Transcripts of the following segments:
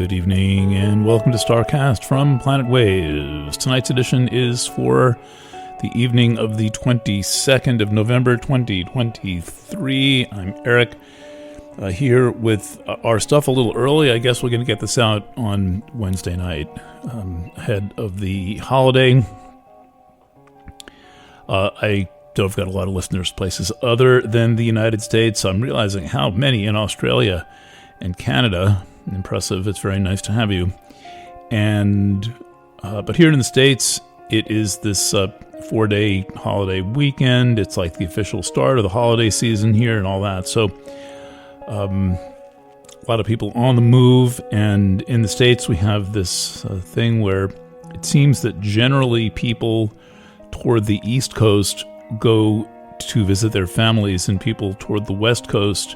Good evening and welcome to STARCAST from Planet Waves. Tonight's edition is for the evening of the 22nd of November 2023. I'm Eric, here with our stuff a little early. I guess we're going to get this out on Wednesday night, ahead of the holiday. I don't have got a lot of listeners places other than the United States. I'm realizing how many in Australia and Canada. Impressive. It's very nice to have you. And but here in the States, it is this 4-day holiday weekend. It's like the official start of the holiday season here and all that. So a lot of people on the move. And in the States, we have this thing where it seems that generally people toward the East Coast go to visit their families, and people toward the West Coast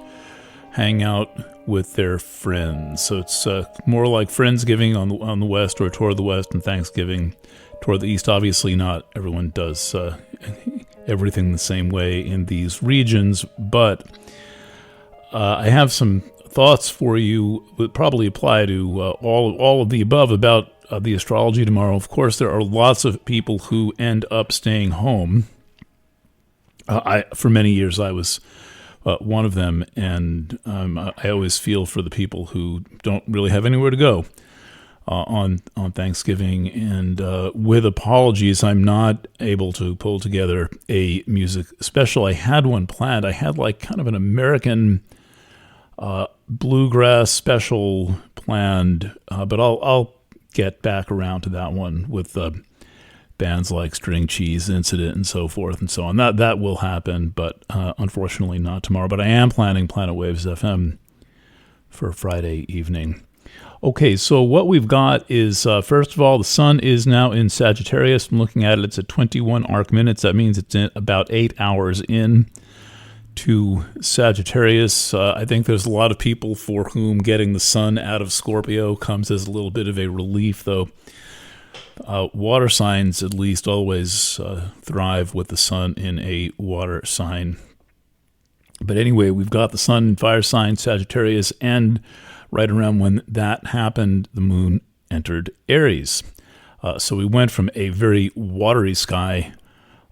hang out with their friends. So it's more like Friendsgiving on the West, or toward the West, and Thanksgiving toward the East. Obviously not everyone does everything the same way in these regions, but I have some thoughts for you that probably apply to all of the above about the astrology tomorrow. Of course, there are lots of people who end up staying home. For many years, I was one of them, and I always feel for the people who don't really have anywhere to go on Thanksgiving. And with apologies, I'm not able to pull together a music special. I had one planned. I had like kind of an American bluegrass special planned, but I'll get back around to that one with bands like String Cheese Incident and so forth and so on. That will happen, but unfortunately not tomorrow. But I am planning Planet Waves FM for Friday evening. Okay, so what we've got is, first of all, the sun is now in Sagittarius. I'm looking at it. It's at 21 arc minutes. That means it's in about 8 hours in to Sagittarius. I think there's a lot of people for whom getting the sun out of Scorpio comes as a little bit of a relief, though. Water signs, at least, always thrive with the sun in a water sign. But anyway, we've got the sun in fire sign Sagittarius, and right around when that happened, the moon entered Aries. So we went from a very watery sky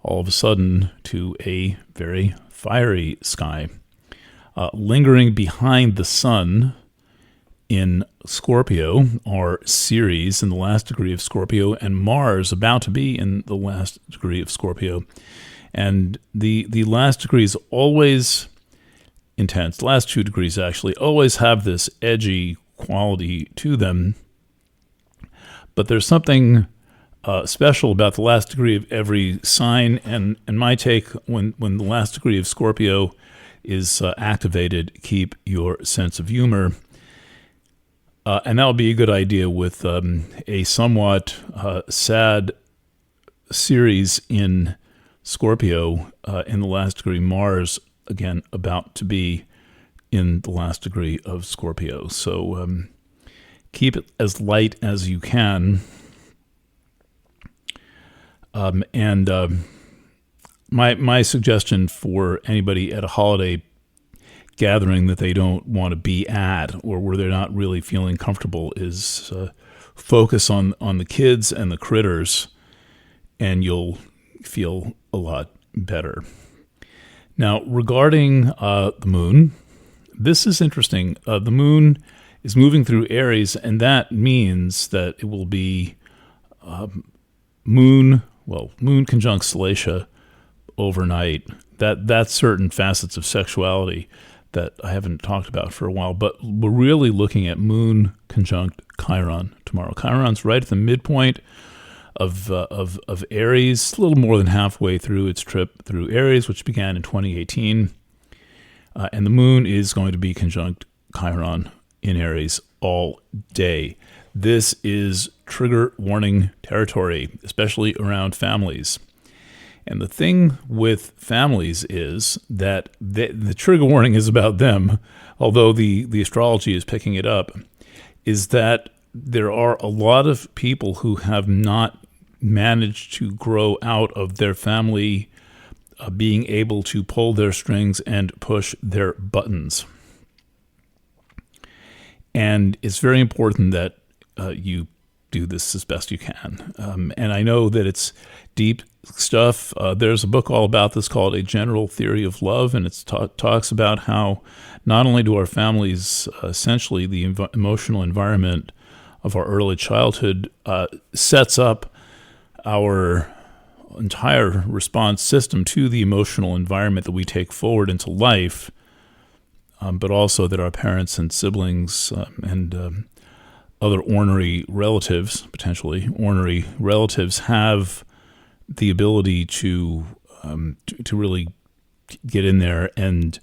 all of a sudden to a very fiery sky. Lingering behind the sun in Scorpio are Ceres in the last degree of Scorpio, and Mars about to be in the last degree of Scorpio. And the last degree is always intense. The last 2 degrees actually always have this edgy quality to them. But there's something special about the last degree of every sign, and my take, when the last degree of Scorpio is activated, keep your sense of humor. And that would be a good idea with a somewhat sad Ceres in Scorpio in the last degree. Mars, again, about to be in the last degree of Scorpio. So keep it as light as you can. And my suggestion for anybody at a holiday gathering that they don't want to be at, or where they're not really feeling comfortable, is focus on the kids and the critters, and you'll feel a lot better. Now, regarding the moon, this is interesting. The moon is moving through Aries, and that means that it will be moon conjunct Salacia overnight. That's certain facets of sexuality that I haven't talked about for a while, but we're really looking at moon conjunct Chiron tomorrow. Chiron's right at the midpoint of Aries, a little more than halfway through its trip through Aries, which began in 2018, and the moon is going to be conjunct Chiron in Aries all day. This is trigger warning territory, especially around families. And the thing with families is that the trigger warning is about them, although the astrology is picking it up, is that there are a lot of people who have not managed to grow out of their family being able to pull their strings and push their buttons. And it's very important that you do this as best you can. And I know that it's deep stuff. There's a book all about this called A General Theory of Love, and it talks about how not only do our families, essentially the emotional environment of our early childhood sets up our entire response system to the emotional environment that we take forward into life, but also that our parents and siblings and other potentially ornery relatives, have the ability to really get in there, and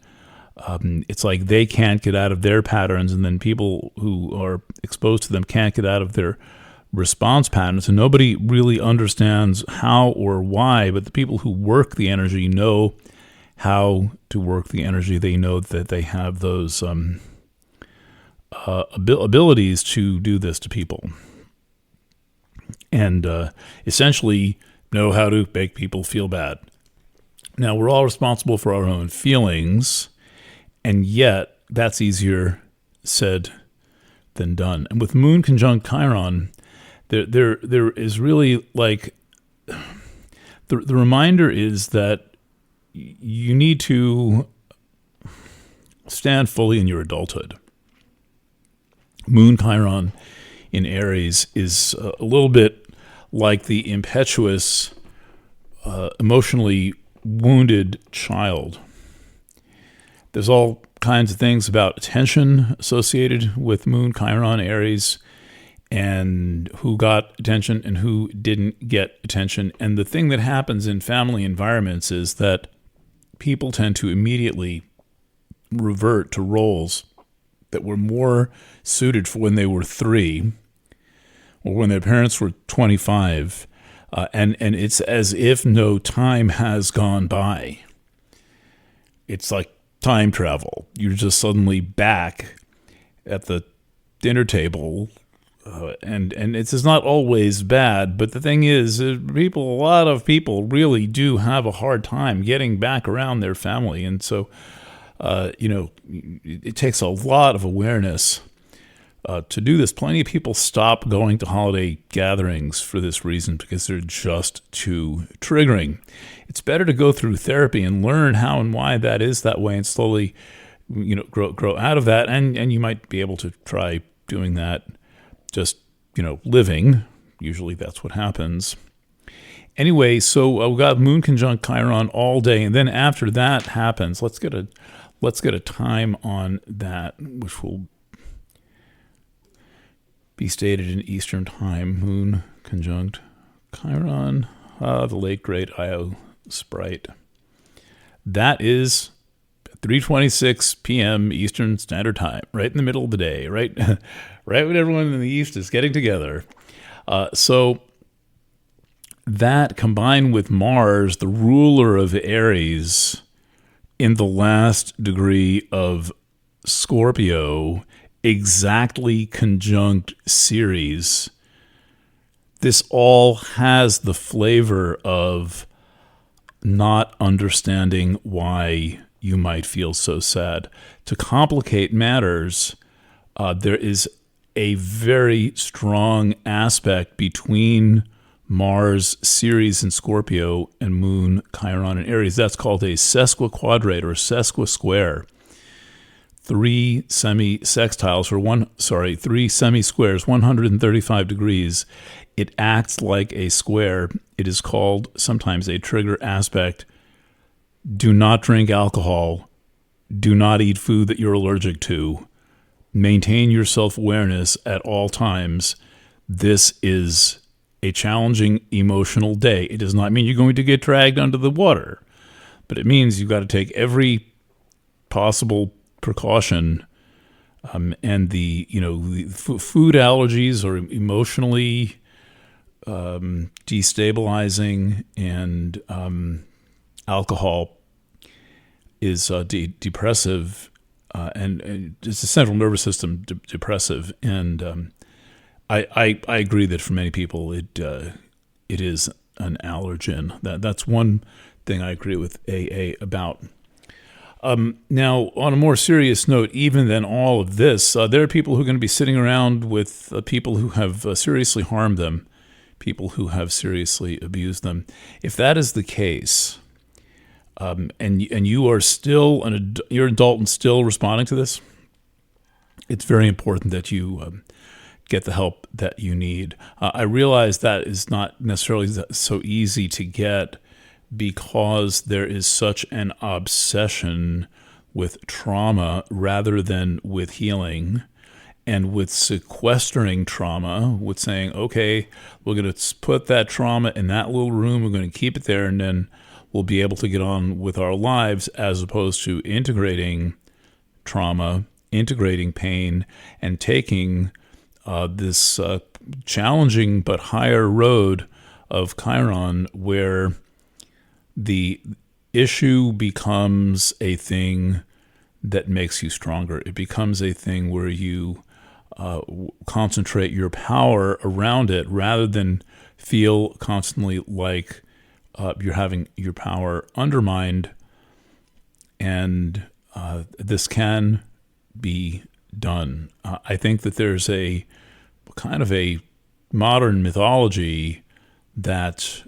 it's like they can't get out of their patterns, and then people who are exposed to them can't get out of their response patterns, and nobody really understands how or why, but the people who work the energy know how to work the energy. They know that they have those abilities to do this to people, and essentially know how to make people feel bad. Now, we're all responsible for our own feelings, and yet that's easier said than done. And with Moon conjunct Chiron, there is really like the reminder is that you need to stand fully in your adulthood. Moon Chiron in Aries is a little bit like the impetuous, emotionally wounded child. There's all kinds of things about attention associated with Moon Chiron Aries, and who got attention and who didn't get attention. And the thing that happens in family environments is that people tend to immediately revert to roles that were more suited for when they were 3 or when their parents were 25, and it's as if no time has gone by. It's like time travel. You're just suddenly back at the dinner table, and it's not always bad, but the thing is, a lot of people really do have a hard time getting back around their family, and so it takes a lot of awareness to do this. Plenty of people stop going to holiday gatherings for this reason, because they're just too triggering. It's better to go through therapy and learn how and why that is that way, and slowly, grow out of that. And you might be able to try doing that, just living. Usually that's what happens. Anyway, so we got Moon conjunct Chiron all day, and then after that happens, let's get a time on that, which will be stated in Eastern Time. Moon conjunct Chiron, the late great Io Sprite. That is 3:26 p.m. Eastern Standard Time, right in the middle of the day, right, right when everyone in the East is getting together. So that combined with Mars, the ruler of Aries, in the last degree of Scorpio, exactly conjunct Ceres, this all has the flavor of not understanding why you might feel so sad. To complicate matters, there is a very strong aspect between Mars, Ceres, and Scorpio, and Moon, Chiron, and Aries. That's called a sesquiquadrate or sesquisquare. 3 semi-sextiles, or 3 semi-squares, 135 degrees. It acts like a square. It is called sometimes a trigger aspect. Do not drink alcohol. Do not eat food that you're allergic to. Maintain your self-awareness at all times. This is a challenging emotional day. It does not mean you're going to get dragged under the water, but it means you've got to take every possible precaution, and the food allergies are emotionally destabilizing, and alcohol is depressive, and it's the central nervous system depressive, and I agree that for many people it is an allergen. That's one thing I agree with AA about. Now, on a more serious note, even than all of this, there are people who are going to be sitting around with people who have seriously harmed them, people who have seriously abused them. If that is the case, and you are still you're an adult and still responding to this, it's very important that you get the help that you need. I realize that is not necessarily so easy to get because there is such an obsession with trauma rather than with healing, and with sequestering trauma, with saying, okay, we're going to put that trauma in that little room, we're going to keep it there, and then we'll be able to get on with our lives, as opposed to integrating trauma, integrating pain, and taking this challenging but higher road of Chiron, where the issue becomes a thing that makes you stronger. It becomes a thing where you concentrate your power around it, rather than feel constantly like you're having your power undermined. And this can be done. I think that there's a kind of a modern mythology that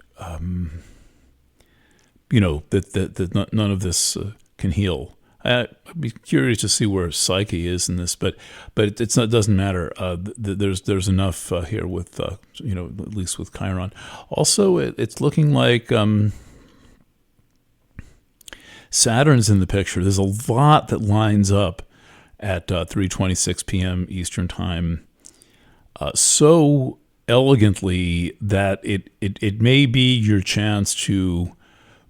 that none of this can heal. I'd be curious to see where psyche is in this, but it doesn't matter. There's enough here with at least with Chiron. Also, it's looking like Saturn's in the picture. There's a lot that lines up at 3:26 p.m. Eastern Time, so elegantly that it may be your chance to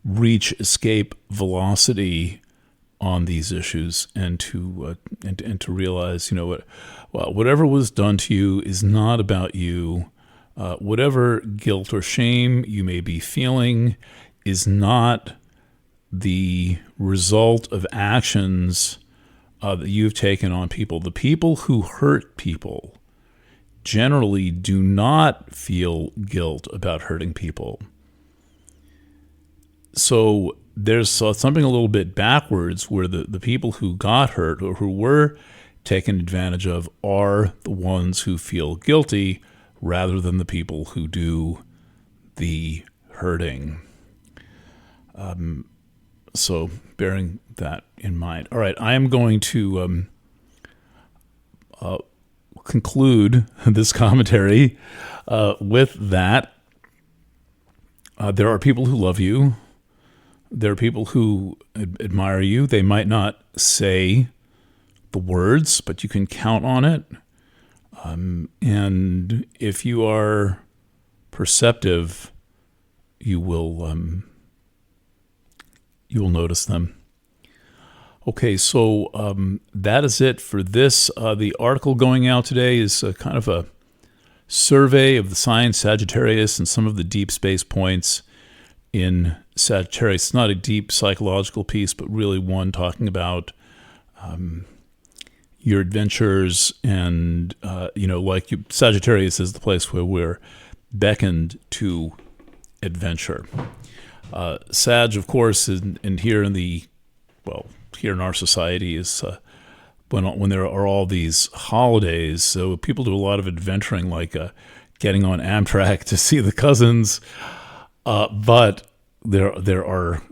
reach escape velocity on these issues, and to realize, whatever was done to you is not about you. Whatever guilt or shame you may be feeling is not the result of actions that you've taken on people. The people who hurt people generally do not feel guilt about hurting people. So there's something a little bit backwards, where the people who got hurt or who were taken advantage of are the ones who feel guilty, rather than the people who do the hurting. So bearing that in mind. All right, I am going to conclude this commentary with that. There are people who love you. There are people who admire you. They might not say the words, but you can count on it. And if you are perceptive, you will notice them. Okay, so that is it for this. The article going out today is kind of a survey of the sign Sagittarius and some of the deep space points in Sagittarius. It's not a deep psychological piece, but really one talking about your adventures, and Sagittarius is the place where we're beckoned to adventure. Sag, of course, and here in our society is when there are all these holidays. So people do a lot of adventuring, like getting on Amtrak to see the cousins. But there are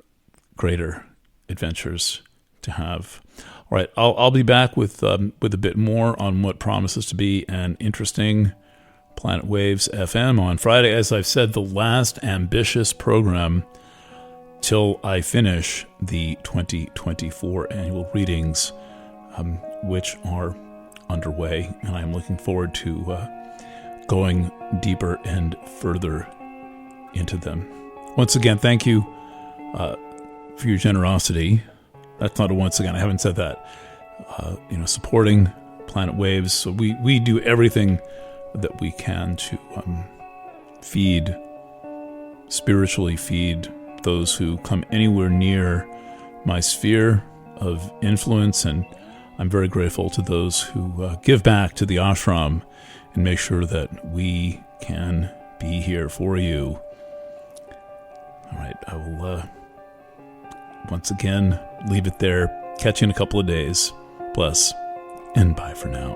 greater adventures to have. All right, I'll be back with a bit more on what promises to be an interesting Planet Waves FM on Friday. As I've said, the last ambitious program till I finish the 2024 annual readings, which are underway, and I'm looking forward to going deeper and further into them. Once again, thank you for your generosity. That's not a once again. I haven't said that. Supporting Planet Waves. So we do everything that we can to spiritually feed those who come anywhere near my sphere of influence, and I'm very grateful to those who give back to the ashram and make sure that we can be here for you. All right, I will once again leave it there. Catch you in a couple of days. Bless, and bye for now.